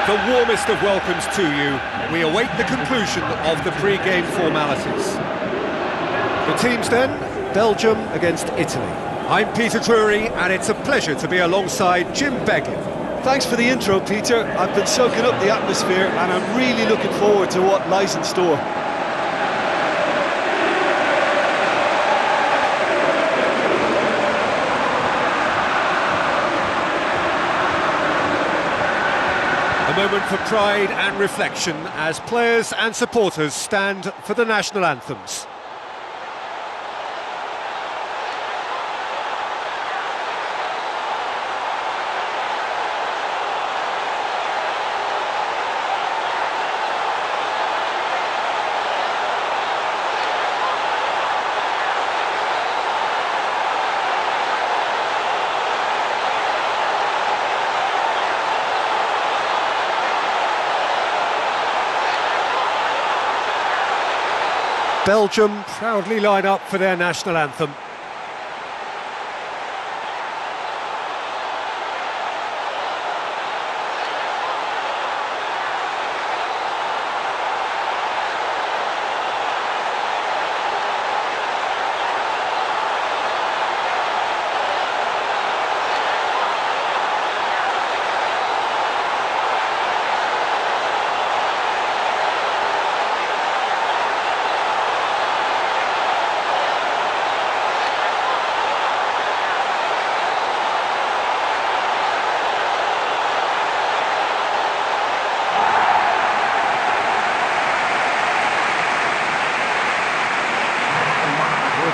The warmest of welcomes to you. We await the conclusion of the pre-game formalities. The teams then, Belgium against Italy. I'm Peter Drury, and it's a pleasure to be alongside Jim Beglin. Thanks for the intro, Peter. I've been soaking up the atmosphere, and I'm really looking forward to what lies in store. A moment for pride and reflection as players and supporters stand for the national anthems. Belgium proudly line up for their national anthem.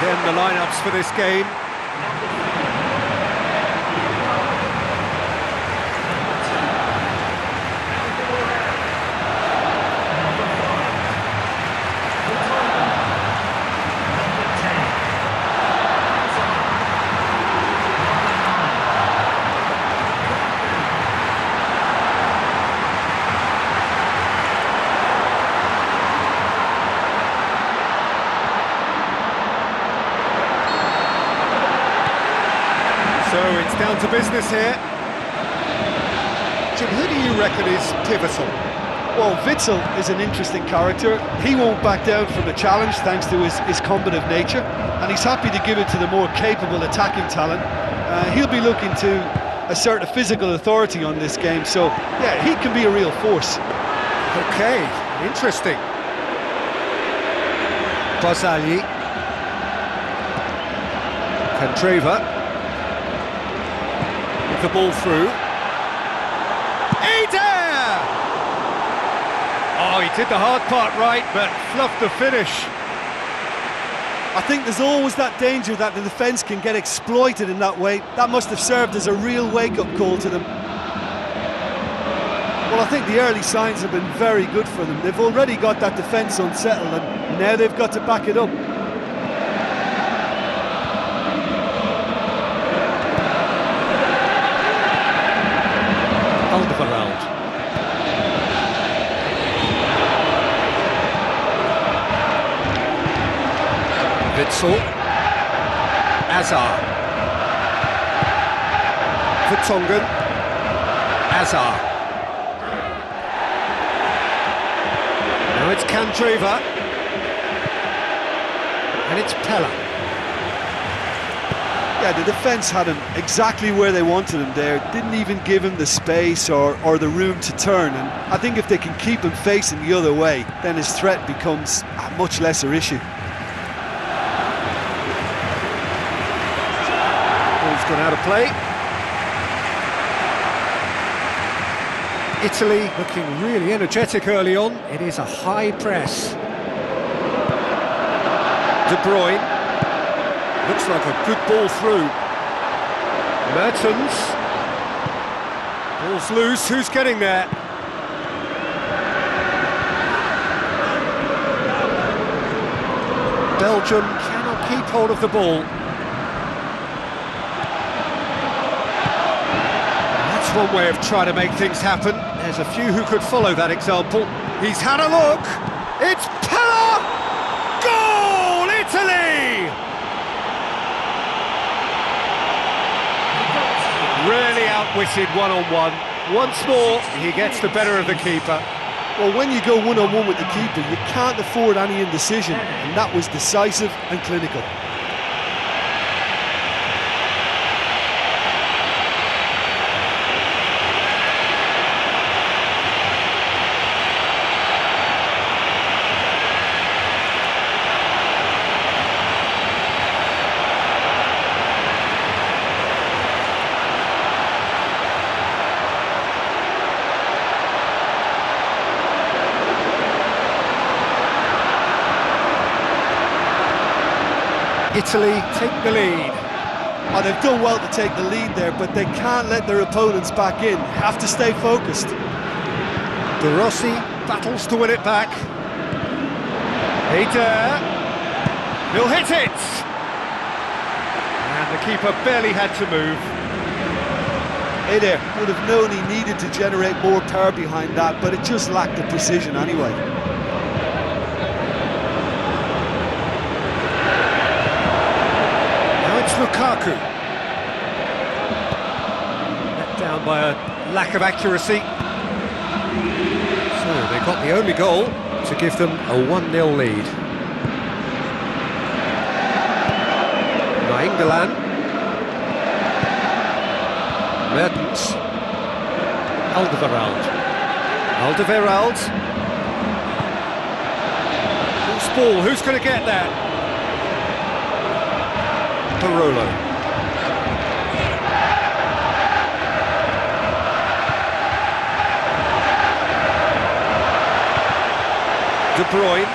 Then the lineups for this game. So it's down to business here. Jim, who do you reckon is pivotal? Well, Witsel is an interesting character. He won't back down from the challenge thanks to his combative nature, and he's happy to give it to the more capable attacking talent. He'll be looking to assert a physical authority on this game, so yeah, he can be a real force. Okay, interesting. Barzagli. Candreva. The ball through. Eder! Oh, he did the hard part right, but fluffed the finish. I think there's always that danger that the defence can get exploited in that way. That must have served as a real wake-up call to them. Well, I think the early signs have been very good for them. They've already got that defence unsettled, and now they've got to back it up. Alderweireld. Witsel. Azar. Vertonghen. Azar. Now it's Candreva. And it's Pelle. Yeah, the defence had him exactly where they wanted him there. Didn't even give him the space or the room to turn. And I think if they can keep him facing the other way, then his threat becomes a much lesser issue. Ball's gone out of play. Italy looking really energetic early on. It is a high press. De Bruyne. Looks like a good ball through. Mertens. Ball's loose, who's getting there? Belgium cannot keep hold of the ball. That's one way of trying to make things happen. There's a few who could follow that example. He's had a look. It's Pelle! Goal, Italy! Really outwitted one-on-one, Once more, he gets the better of the keeper. Well, when you go one-on-one with the keeper, you can't afford any indecision, and that was decisive and clinical. Italy take the lead. Oh, they've done well to take the lead there, but they can't let their opponents back in. Have to stay focused. Rossi battles to win it back. Eder, he'll hit it! And the keeper barely had to move. Eder would have known he needed to generate more power behind that, but it just lacked the precision anyway. Lukaku, let down by a lack of accuracy. So they got the only goal to give them a 1-0 lead. Nainggolan, Mertens, Alderweireld. Loose ball, who's going to get that? Parolo. Bruyne.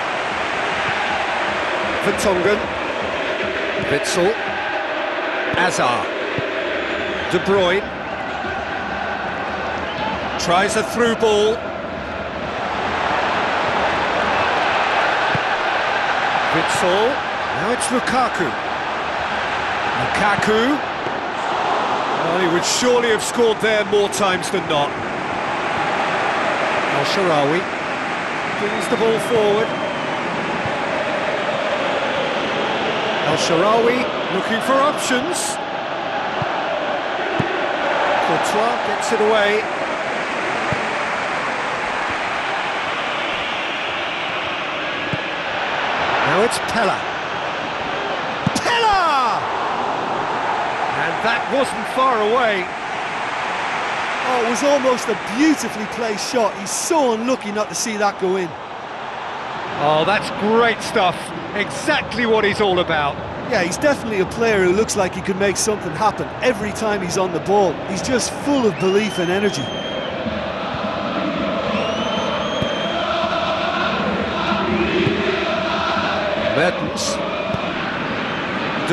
Vertonghen. Witsel. Hazard. Bruyne. Tries a through ball. Witsel. Now it's Lukaku. Well, he would surely have scored there more times than not. Shaarawy brings the ball forward. Shaarawy looking for options. Courtois gets it away. Now it's Pelle. That wasn't far away. Oh, it was almost a beautifully placed shot. He's so unlucky not to see that go in. Oh, that's great stuff. Exactly what he's all about. Yeah, he's definitely a player who looks like he could make something happen every time he's on the ball. He's just full of belief and energy. Mertens.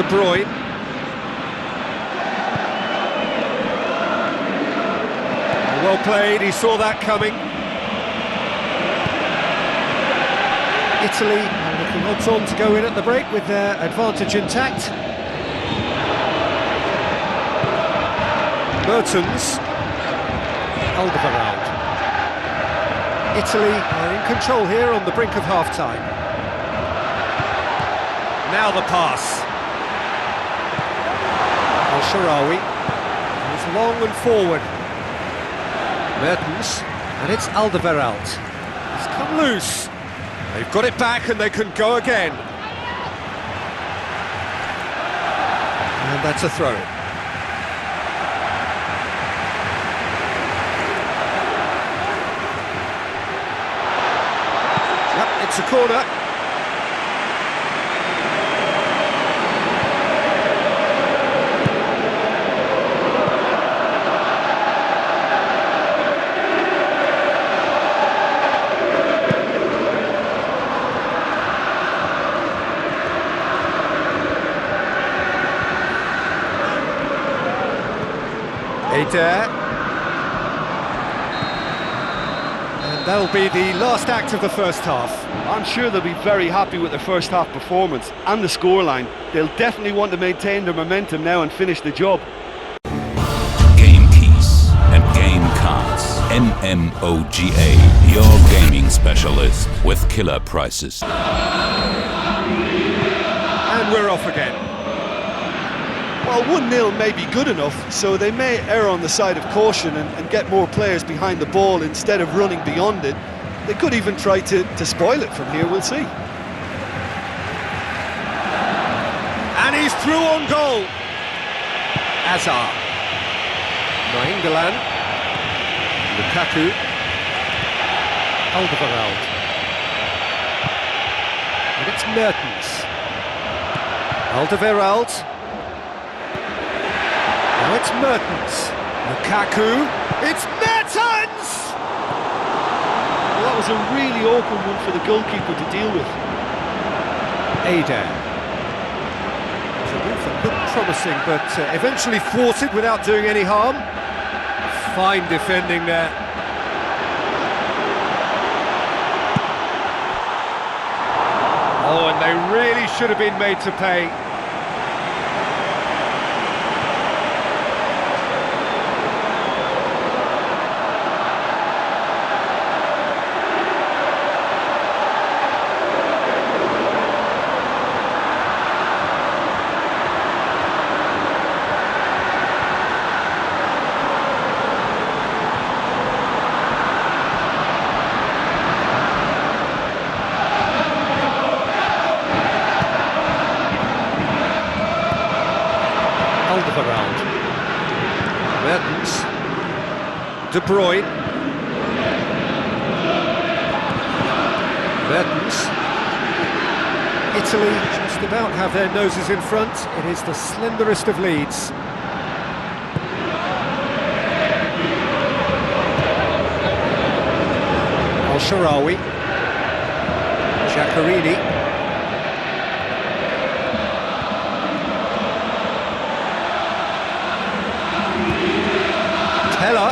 Bruyne. Well played, he saw that coming. Italy are looking odds on to go in at the break with their advantage intact. Mertens. Alderweireld. Italy are in control here on the brink of half-time. Now the pass. Shaarawy is long and forward. Mertens, and it's Alderweireld. He's come loose. They've got it back and they can go again. And that's a throw. Yep, it's a corner. Eder. And that'll be the last act of the first half. I'm sure they'll be very happy with their first half performance and the scoreline. They'll definitely want to maintain their momentum now and finish the job. Game keys and game cards. NMOGA, your gaming specialist with killer prices. And we're off again. Well, 1-0 may be good enough, so they may err on the side of caution and get more players behind the ball instead of running beyond it. They could even try to spoil it from here, we'll see. And he's through on goal. Hazard. Nainggolan. Lukaku. Alderweireld. And it's Mertens. Alderweireld. Now it's Mertens. Lukaku. It's Mertens! Well, that was a really awkward one for the goalkeeper to deal with. Eder. The move that looked promising, but eventually thwarted without doing any harm. Fine defending there. Oh, and they really should have been made to pay. Alderweireld. Mertens. De Bruyne. Mertens. Italy just about have their noses in front. It is the slenderest of leads. Shaarawy. Giaccherini. Pelle.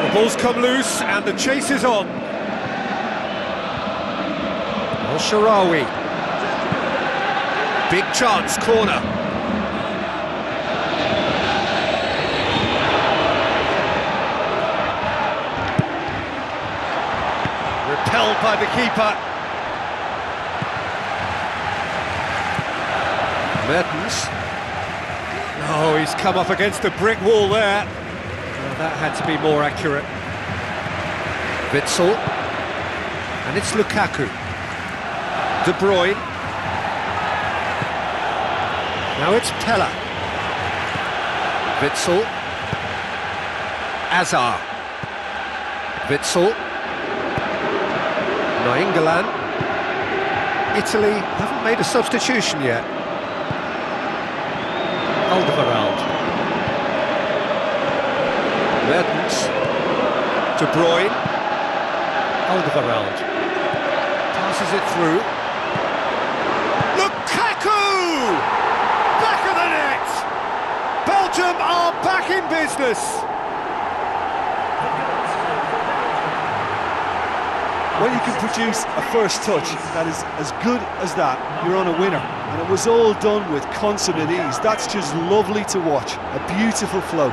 The ball's come loose and the chase is on. Shaarawy. Big chance, corner. Repelled by the keeper. Mertens. Oh, he's come up against a brick wall there. Oh, that had to be more accurate. Witsel. And it's Lukaku. De Bruyne. Now it's Pelle. Witsel. Hazard. Witsel. Nainggolan. Italy haven't made a substitution yet. Alderweireld. Mertens. De Bruyne. Alderweireld. Passes it through. Lukaku! Back of the net! Belgium are back in business! When you can produce a first touch that is as good as that, you're on a winner. And it was all done with consummate ease. That's just lovely to watch. A beautiful flow.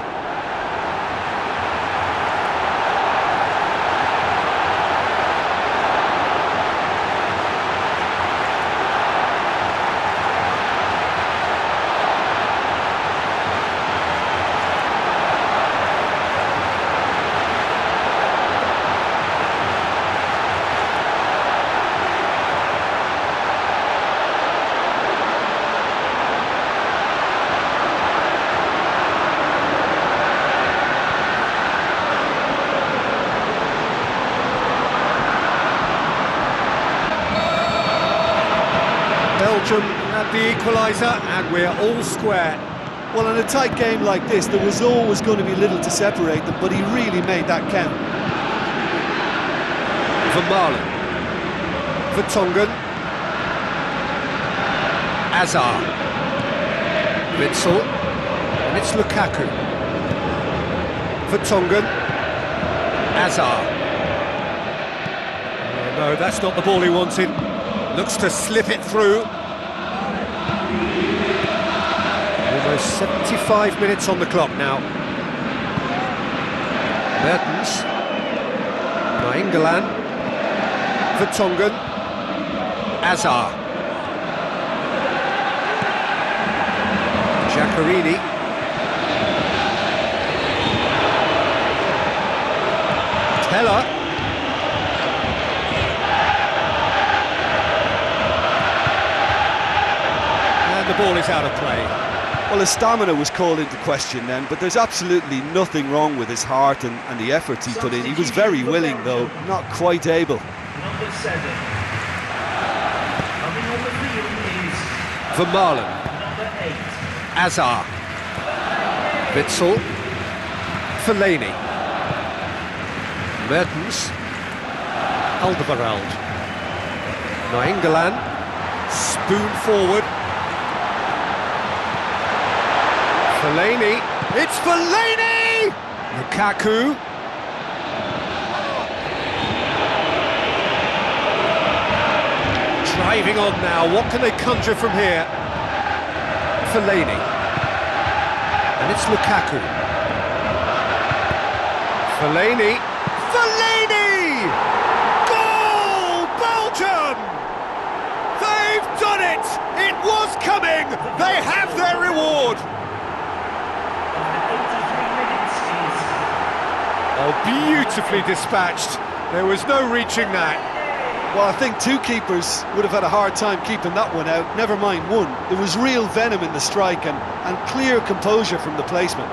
Belgium at the equaliser, and we're all square. Well, in a tight game like this, there was always going to be little to separate them, but he really made that count. Vermaelen. Vertonghen. Hazard. Witsel. And it's Lukaku. Vertonghen. Hazard. Oh, no, that's not the ball he wanted. Looks to slip it through. Almost 75 minutes on the clock now. Mertens. Nainggolan. Vertonghen. Azar. Giaccherini. Pelle. And the ball is out of play. Well, his stamina was called into question then, but there's absolutely nothing wrong with his heart and the efforts he put in. He was very willing, though, not quite able. Number 7. Coming on the field is Vermaelen. number 8. Azar. Witsel. Fellaini. Mertens. Alderweireld. Nainggolan. Spoon forward. Fellaini. It's Fellaini! Lukaku. Driving on now. What can they conjure from here? Fellaini. And it's Lukaku. Fellaini. Fellaini! Goal! Belgium! They've done it! It was coming! They have their reward! Oh, beautifully dispatched. There was no reaching that. Well, I think two keepers would have had a hard time keeping that one out, never mind one. There was real venom in the strike and clear composure from the placement.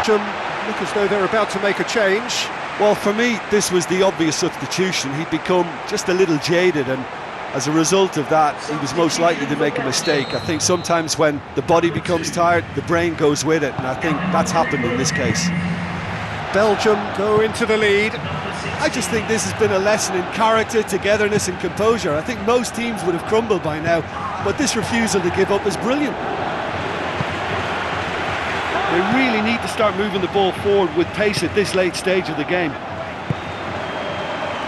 Look as though they're about to make a change. Well, for me, this was the obvious substitution. He'd become just a little jaded, and as a result of that, he was most likely to make a mistake. I think sometimes when the body becomes tired, the brain goes with it, and I think that's happened in this case. Belgium go into the lead. I just think this has been a lesson in character, togetherness and composure. I think most teams would have crumbled by now, but this refusal to give up is brilliant. They really need to start moving the ball forward with pace at this late stage of the game.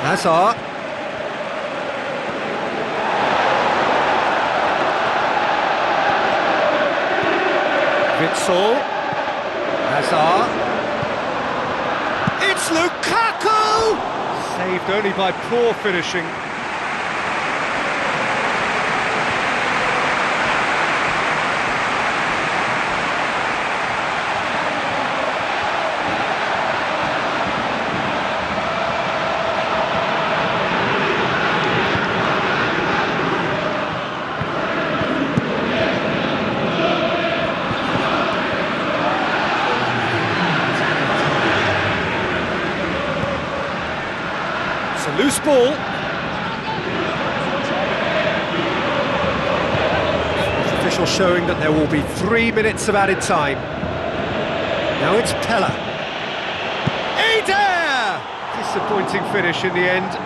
Azar. Witsel. Azar. It's Lukaku! Saved only by poor finishing. It's a loose ball. Official showing that there will be 3 minutes of added time. Now it's Pelle. Eder! Disappointing finish in the end.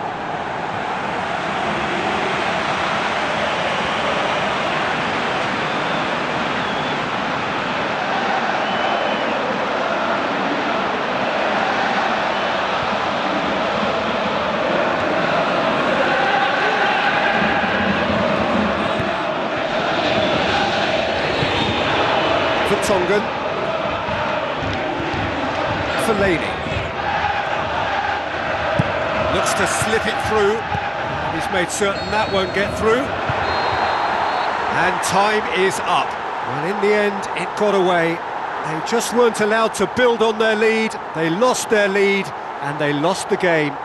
Vertonghen. Fellaini. Looks to slip it through. And he's made certain that won't get through. And time is up. And in the end, it got away. They just weren't allowed to build on their lead. They lost their lead and they lost the game.